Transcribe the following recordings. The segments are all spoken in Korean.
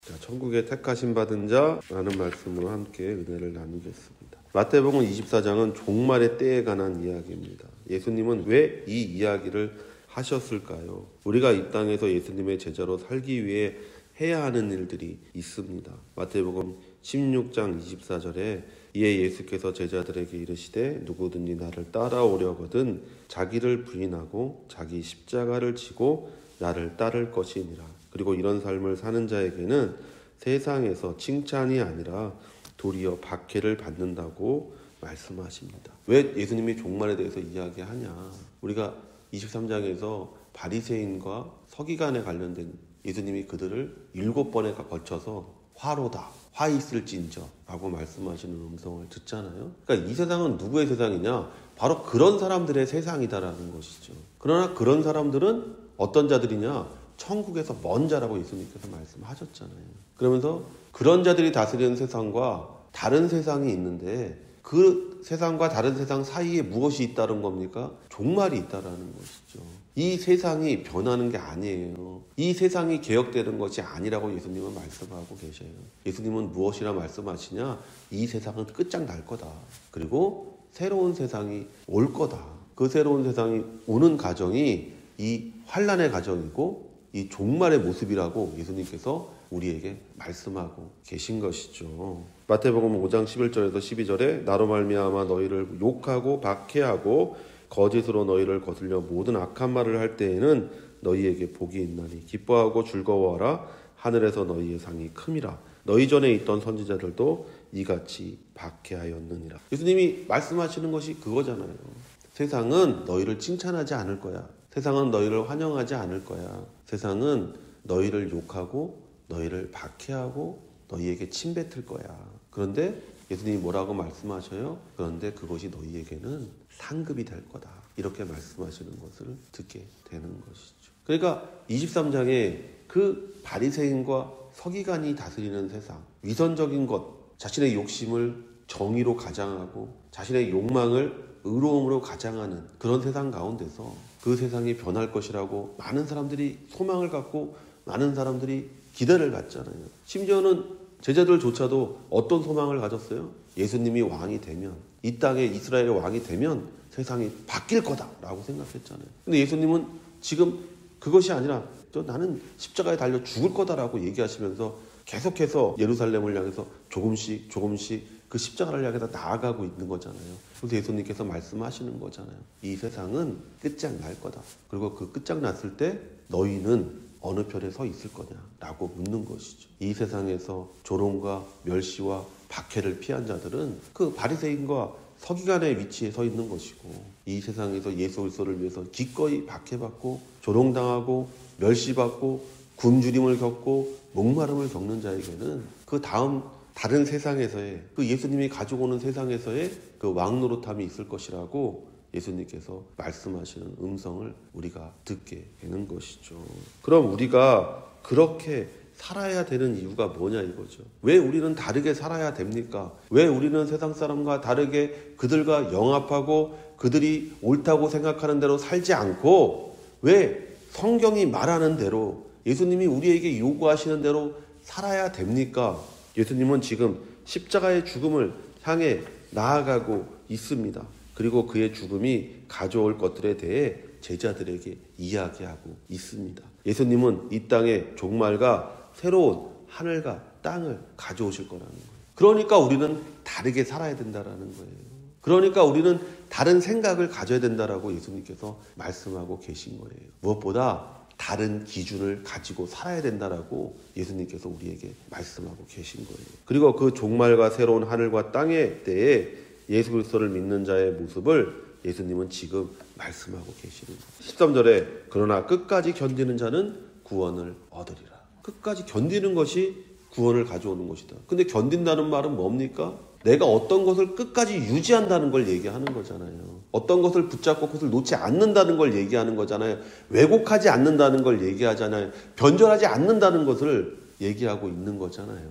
자, 천국에 택하심 받은 자라는 말씀으로 함께 은혜를 나누겠습니다. 마태복음 24장은 종말의 때에 관한 이야기입니다. 예수님은 왜 이 이야기를 하셨을까요? 우리가 이 땅에서 예수님의 제자로 살기 위해 해야 하는 일들이 있습니다. 마태복음 16장 24절에 이에 예수께서 제자들에게 이르시되 누구든지 나를 따라오려거든 자기를 부인하고 자기 십자가를 지고 나를 따를 것이니라. 그리고 이런 삶을 사는 자에게는 세상에서 칭찬이 아니라 도리어 박해를 받는다고 말씀하십니다. 왜 예수님이 종말에 대해서 이야기하냐? 우리가 23장에서 바리새인과 서기관에 관련된 예수님이 그들을 7번에 걸쳐서 화로다, 화 있을진저 라고 말씀하시는 음성을 듣잖아요. 그러니까 이 세상은 누구의 세상이냐? 바로 그런 사람들의 세상이다라는 것이죠. 그러나 그런 사람들은 어떤 자들이냐? 천국에서 먼 자라고 예수님께서 말씀하셨잖아요. 그러면서 그런 자들이 다스리는 세상과 다른 세상이 있는데 그 세상과 다른 세상 사이에 무엇이 있다는 겁니까? 종말이 있다는 것이죠. 이 세상이 변하는 게 아니에요. 이 세상이 개혁되는 것이 아니라고 예수님은 말씀하고 계셔요. 예수님은 무엇이라 말씀하시냐? 이 세상은 끝장날 거다. 그리고 새로운 세상이 올 거다. 그 새로운 세상이 오는 과정이 이 환난의 과정이고 이 종말의 모습이라고 예수님께서 우리에게 말씀하고 계신 것이죠. 마태복음 5장 11절에서 12절에 나로 말미암아 너희를 욕하고 박해하고 거짓으로 너희를 거슬려 모든 악한 말을 할 때에는 너희에게 복이 있나니 기뻐하고 즐거워하라. 하늘에서 너희의 상이 큼이라. 너희 전에 있던 선지자들도 이같이 박해하였느니라. 예수님이 말씀하시는 것이 그거잖아요. 세상은 너희를 칭찬하지 않을 거야. 세상은 너희를 환영하지 않을 거야. 세상은 너희를 욕하고 너희를 박해하고 너희에게 침뱉을 거야. 그런데 예수님이 뭐라고 말씀하셔요? 그런데 그것이 너희에게는 상급이 될 거다. 이렇게 말씀하시는 것을 듣게 되는 것이죠. 그러니까 23장에 그 바리새인과 서기관이 다스리는 세상, 위선적인 것, 자신의 욕심을 정의로 가장하고 자신의 욕망을 의로움으로 가장하는 그런 세상 가운데서 그 세상이 변할 것이라고 많은 사람들이 소망을 갖고 많은 사람들이 기대를 갖잖아요. 심지어는 제자들조차도 어떤 소망을 가졌어요? 예수님이 왕이 되면, 이 땅에 이스라엘의 왕이 되면 세상이 바뀔 거다라고 생각했잖아요. 근데 예수님은 지금 그것이 아니라 나는 십자가에 달려 죽을 거다라고 얘기하시면서 계속해서 예루살렘을 향해서 조금씩 그 십자가를 향해서 나아가고 있는 거잖아요. 그래서 예수님께서 말씀하시는 거잖아요. 이 세상은 끝장날 거다. 그리고 그 끝장났을 때 너희는 어느 편에 서 있을 거냐라고 묻는 것이죠. 이 세상에서 조롱과 멸시와 박해를 피한 자들은 그 바리새인과 서기관의 위치에 서 있는 것이고, 이 세상에서 예수 그리스도를 위해서 기꺼이 박해받고 조롱당하고 멸시받고 굶주림을 겪고 목마름을 겪는 자에게는 그 다음 다른 세상에서의 그 예수님이 가지고 오는 세상에서의 그 왕노릇함이 있을 것이라고 예수님께서 말씀하시는 음성을 우리가 듣게 되는 것이죠. 그럼 우리가 그렇게 살아야 되는 이유가 뭐냐 이거죠. 왜 우리는 다르게 살아야 됩니까? 왜 우리는 세상 사람과 다르게 그들과 영합하고 그들이 옳다고 생각하는 대로 살지 않고 왜 성경이 말하는 대로 예수님이 우리에게 요구하시는 대로 살아야 됩니까? 예수님은 지금 십자가의 죽음을 향해 나아가고 있습니다. 그리고 그의 죽음이 가져올 것들에 대해 제자들에게 이야기하고 있습니다. 예수님은 이 땅에 종말과 새로운 하늘과 땅을 가져오실 거라는 거예요. 그러니까 우리는 다르게 살아야 된다는 거예요. 그러니까 우리는 다른 생각을 가져야 된다라고 예수님께서 말씀하고 계신 거예요. 무엇보다 다른 기준을 가지고 살아야 된다라고 예수님께서 우리에게 말씀하고 계신 거예요. 그리고 그 종말과 새로운 하늘과 땅에 대해 예수 그리스도를 믿는 자의 모습을 예수님은 지금 말씀하고 계시는 거예요. 13절에 그러나 끝까지 견디는 자는 구원을 얻으리라. 끝까지 견디는 것이 구원을 가져오는 것이다. 근데 견딘다는 말은 뭡니까? 내가 어떤 것을 끝까지 유지한다는 걸 얘기하는 거잖아요. 어떤 것을 붙잡고 그것을 놓지 않는다는 걸 얘기하는 거잖아요. 왜곡하지 않는다는 걸 얘기하잖아요. 변절하지 않는다는 것을 얘기하고 있는 거잖아요.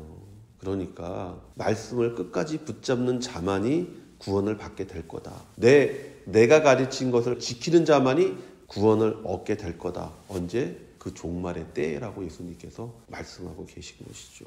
그러니까 말씀을 끝까지 붙잡는 자만이 구원을 받게 될 거다. 내가 가르친 것을 지키는 자만이 구원을 얻게 될 거다. 언제? 그 종말의 때라고 예수님께서 말씀하고 계신 것이죠.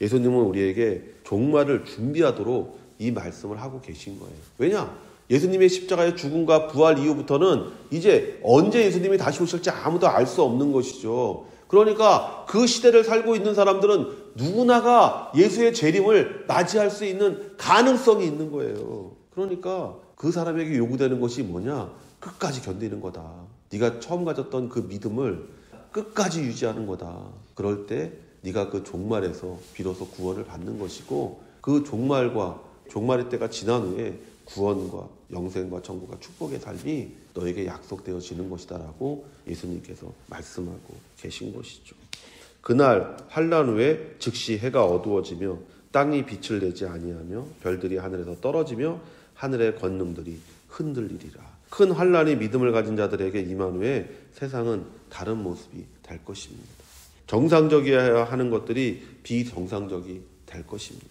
예수님은 우리에게 종말을 준비하도록 이 말씀을 하고 계신 거예요. 왜냐? 예수님의 십자가의 죽음과 부활 이후부터는 이제 언제 예수님이 다시 오실지 아무도 알 수 없는 것이죠. 그러니까 그 시대를 살고 있는 사람들은 누구나가 예수의 재림을 맞이할 수 있는 가능성이 있는 거예요. 그러니까 그 사람에게 요구되는 것이 뭐냐? 끝까지 견디는 거다. 네가 처음 가졌던 그 믿음을 끝까지 유지하는 거다. 그럴 때 네가 그 종말에서 비로소 구원을 받는 것이고, 그 종말의 때가 지난 후에 구원과 영생과 천국과 축복의 삶이 너에게 약속되어지는 것이다 라고 예수님께서 말씀하고 계신 것이죠. 그날 환난 후에 즉시 해가 어두워지며 땅이 빛을 내지 아니하며 별들이 하늘에서 떨어지며 하늘의 권능들이 흔들리리라. 큰 환난이 믿음을 가진 자들에게 임한 후에 세상은 다른 모습이 될 것입니다. 정상적이어야 하는 것들이 비정상적이 될 것입니다.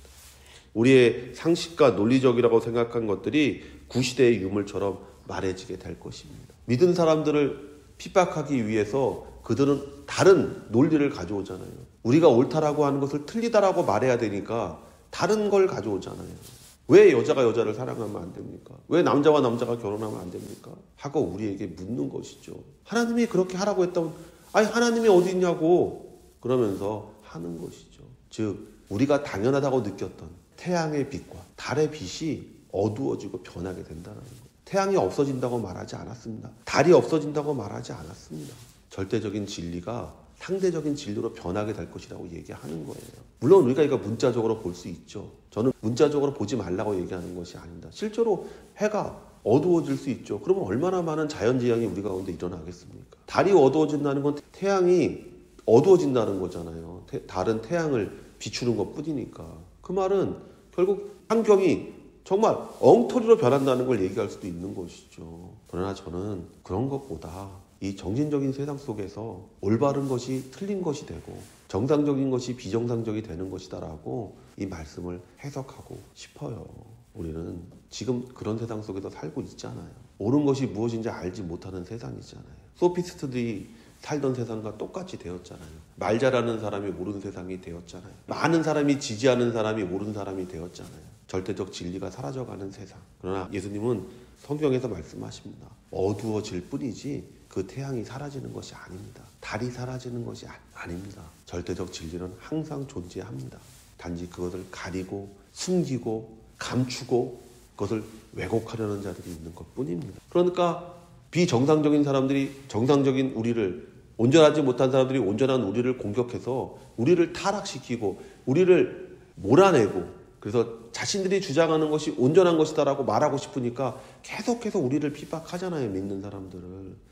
우리의 상식과 논리적이라고 생각한 것들이 구시대의 유물처럼 말해지게 될 것입니다. 믿은 사람들을 핍박하기 위해서 그들은 다른 논리를 가져오잖아요. 우리가 옳다라고 하는 것을 틀리다라고 말해야 되니까 다른 걸 가져오잖아요. 왜 여자가 여자를 사랑하면 안 됩니까? 왜 남자와 남자가 결혼하면 안 됩니까? 하고 우리에게 묻는 것이죠. 하나님이 그렇게 하라고 했다면 아니 하나님이 어디 있냐고 그러면서 하는 것이죠. 즉 우리가 당연하다고 느꼈던 태양의 빛과 달의 빛이 어두워지고 변하게 된다는 거예요. 태양이 없어진다고 말하지 않았습니다. 달이 없어진다고 말하지 않았습니다. 절대적인 진리가 상대적인 진리로 변하게 될 것이라고 얘기하는 거예요. 물론 우리가 이거 문자적으로 볼 수 있죠. 저는 문자적으로 보지 말라고 얘기하는 것이 아닙니다. 실제로 해가 어두워질 수 있죠. 그러면 얼마나 많은 자연재앙이 우리 가운데 일어나겠습니까? 달이 어두워진다는 건 태양이 어두워진다는 거잖아요. 달은 태양을 비추는 것 뿐이니까. 그 말은 결국 환경이 정말 엉터리로 변한다는 걸 얘기할 수도 있는 것이죠. 그러나 저는 그런 것보다 이 정신적인 세상 속에서 올바른 것이 틀린 것이 되고 정상적인 것이 비정상적이 되는 것이다라고 이 말씀을 해석하고 싶어요. 우리는 지금 그런 세상 속에서 살고 있잖아요. 옳은 것이 무엇인지 알지 못하는 세상이잖아요. 소피스트들이 살던 세상과 똑같이 되었잖아요. 말 잘하는 사람이 옳은 세상이 되었잖아요. 많은 사람이 지지하는 사람이 옳은 사람이 되었잖아요. 절대적 진리가 사라져가는 세상. 그러나 예수님은 성경에서 말씀하십니다. 어두워질 뿐이지 그 태양이 사라지는 것이 아닙니다. 달이 사라지는 것이 아닙니다. 절대적 진리는 항상 존재합니다. 단지 그것을 가리고 숨기고 감추고 그것을 왜곡하려는 자들이 있는 것뿐입니다. 그러니까 비정상적인 사람들이 정상적인 우리를, 온전하지 못한 사람들이 온전한 우리를 공격해서 우리를 타락시키고 우리를 몰아내고, 그래서 자신들이 주장하는 것이 온전한 것이다라고 말하고 싶으니까 계속해서 우리를 핍박하잖아요. 믿는 사람들을.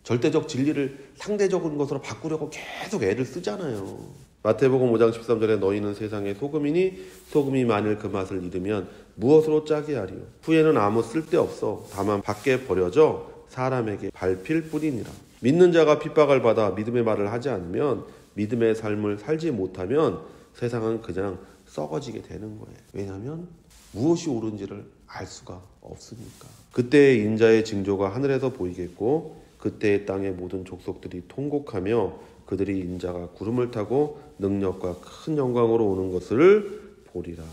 절대적 진리를 상대적인 것으로 바꾸려고 계속 애를 쓰잖아요. 마태복음 5장 13절에 너희는 세상의 소금이니 소금이 만일 그 맛을 잃으면 무엇으로 짜게 하리요? 후에는 아무 쓸데없어 다만 밖에 버려져 사람에게 밟힐 뿐이니라. 믿는 자가 핍박을 받아 믿음의 말을 하지 않으면, 믿음의 삶을 살지 못하면 세상은 그냥 썩어지게 되는 거예요. 왜냐하면 무엇이 옳은지를 알 수가 없으니까. 그때의 인자의 징조가 하늘에서 보이겠고 그때의 땅의 모든 족속들이 통곡하며 그들이 인자가 구름을 타고 능력과 큰 영광으로 오는 것을 보리라.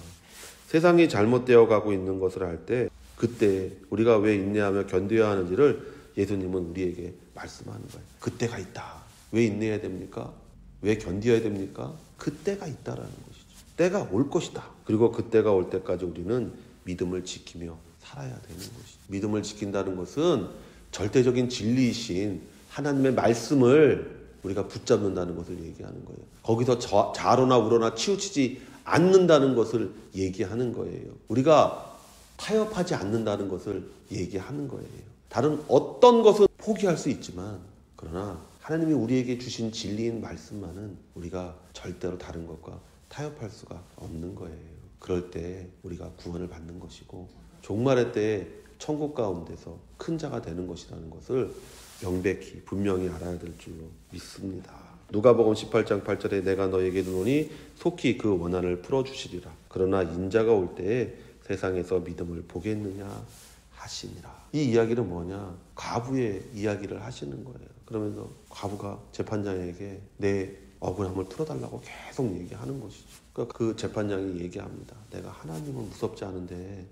세상이 잘못되어 가고 있는 것을 알 때 그때 우리가 왜 인내하며 견뎌야 하는지를 예수님은 우리에게 말씀하는 거예요. 그때가 있다. 왜 인내해야 됩니까? 왜 견뎌야 됩니까? 그때가 있다라는 것이죠. 때가 올 것이다. 그리고 그때가 올 때까지 우리는 믿음을 지키며 살아야 되는 것이죠. 믿음을 지킨다는 것은 절대적인 진리이신 하나님의 말씀을 우리가 붙잡는다는 것을 얘기하는 거예요. 거기서 좌로나 우로나 치우치지 않는다는 것을 얘기하는 거예요. 우리가 타협하지 않는다는 것을 얘기하는 거예요. 다른 어떤 것은 포기할 수 있지만, 그러나 하나님이 우리에게 주신 진리인 말씀만은 우리가 절대로 다른 것과 타협할 수가 없는 거예요. 그럴 때 우리가 구원을 받는 것이고 종말의 때에 천국 가운데서 큰 자가 되는 것이라는 것을 명백히 분명히 알아야 될 줄로 믿습니다. 누가복음 18장 8절에 내가 너에게 이르노니 속히 그 원한을 풀어주시리라. 그러나 인자가 올 때에 세상에서 믿음을 보겠느냐 하시니라. 이 이야기는 뭐냐? 과부의 이야기를 하시는 거예요. 그러면서 과부가 재판장에게 내 억울함을 풀어달라고 계속 얘기하는 것이죠. 그러니까 그 재판장이 얘기합니다. 내가 하나님은 무섭지 않은데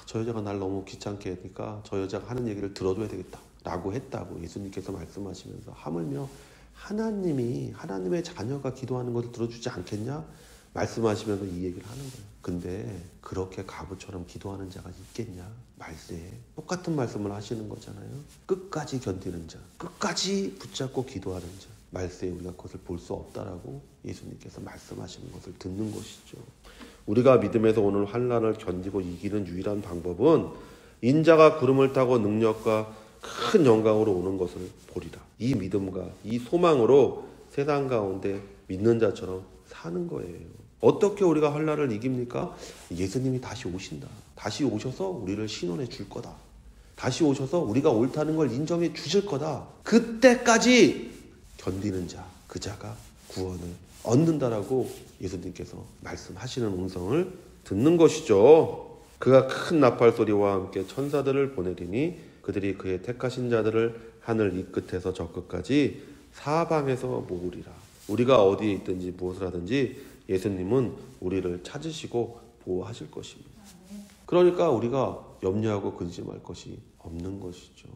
저 여자가 날 너무 귀찮게 하니까 저 여자가 하는 얘기를 들어줘야 되겠다 라고 했다고 예수님께서 말씀하시면서, 하물며 하나님이, 하나님의 자녀가 기도하는 것을 들어주지 않겠냐 말씀하시면서 이 얘기를 하는 거예요. 근데 그렇게 과부처럼 기도하는 자가 있겠냐? 말세에 똑같은 말씀을 하시는 거잖아요. 끝까지 견디는 자, 끝까지 붙잡고 기도하는 자, 말세에 우리가 그것을 볼 수 없다라고 예수님께서 말씀하시는 것을 듣는 것이죠. 우리가 믿음에서 오는 환난을 견디고 이기는 유일한 방법은 인자가 구름을 타고 능력과 큰 영광으로 오는 것을 보리라. 이 믿음과 이 소망으로 세상 가운데 믿는 자처럼 사는 거예요. 어떻게 우리가 환난을 이깁니까? 예수님이 다시 오신다. 다시 오셔서 우리를 신원해 줄 거다. 다시 오셔서 우리가 옳다는 걸 인정해 주실 거다. 그때까지 견디는 자, 그 자가 구원을 얻는다라고 예수님께서 말씀하시는 음성을 듣는 것이죠. 그가 큰 나팔 소리와 함께 천사들을 보내리니 그들이 그의 택하신 자들을 하늘 이 끝에서 저 끝까지 사방에서 모으리라. 우리가 어디에 있든지 무엇을 하든지 예수님은 우리를 찾으시고 보호하실 것입니다. 그러니까 우리가 염려하고 근심할 것이 없는 것이죠.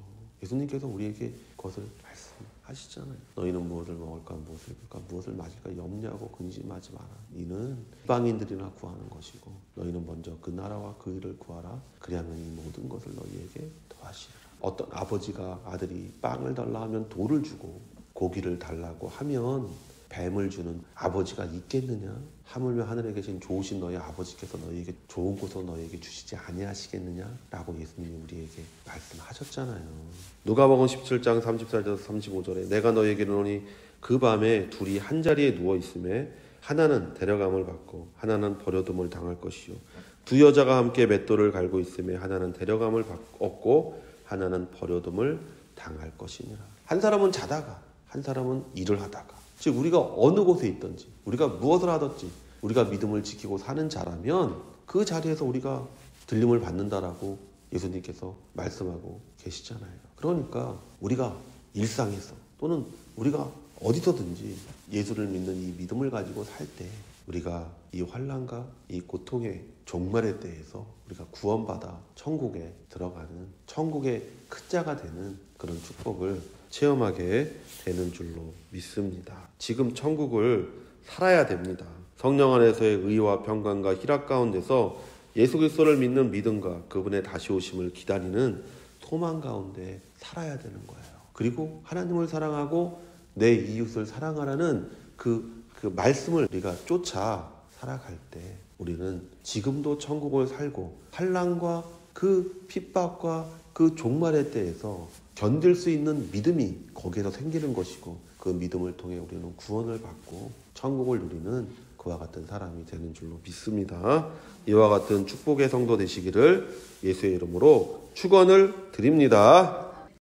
예수님께서 우리에게 그것을 말씀하시잖아요. 너희는 무엇을 먹을까, 무엇을 입을까, 무엇을 마실까 염려하고 근심하지 마라. 이는 이방인들이나 구하는 것이고 너희는 먼저 그 나라와 그 일을 구하라. 그리하면 이 모든 것을 너희에게 더하시리라. 어떤 아버지가 아들이 빵을 달라 하면 돌을 주고 고기를 달라고 하면 뱀을 주는 아버지가 있겠느냐? 하물며 하늘에 계신 좋으신 너희 아버지께서 너희에게 좋은 것을 너희에게 주시지 아니하시겠느냐? 라고 예수님이 우리에게 말씀하셨잖아요. 누가복음 17장 34절에서 35절에 내가 너희에게 이르노니 그 밤에 둘이 한 자리에 누워 있음에 하나는 데려감을 받고 하나는 버려둠을 당할 것이요 두 여자가 함께 맷돌을 갈고 있음에 하나는 데려감을 얻고 하나는 버려둠을 당할 것이니라. 한 사람은 자다가 한 사람은 일을 하다가, 즉 우리가 어느 곳에 있든지 우리가 무엇을 하든지 우리가 믿음을 지키고 사는 자라면 그 자리에서 우리가 들림을 받는다라고 예수님께서 말씀하고 계시잖아요. 그러니까 우리가 일상에서 또는 우리가 어디서든지 예수를 믿는 이 믿음을 가지고 살 때 우리가 이 환난과 이 고통의 종말의 때에서 우리가 구원받아 천국에 들어가는, 천국의 큰 자가 되는 그런 축복을 체험하게 되는 줄로 믿습니다. 지금 천국을 살아야 됩니다. 성령 안에서의 의와 평강과 희락 가운데서 예수 그리스도를 믿는 믿음과 그분의 다시 오심을 기다리는 소망 가운데 살아야 되는 거예요. 그리고 하나님을 사랑하고 내 이웃을 사랑하라는 그 말씀을 우리가 쫓아 살아갈 때 우리는 지금도 천국을 살고 환난과 그 핍박과 그 종말의 때에서 견딜 수 있는 믿음이 거기에서 생기는 것이고 그 믿음을 통해 우리는 구원을 받고 천국을 누리는 그와 같은 사람이 되는 줄로 믿습니다. 이와 같은 축복의 성도 되시기를 예수의 이름으로 축원을 드립니다.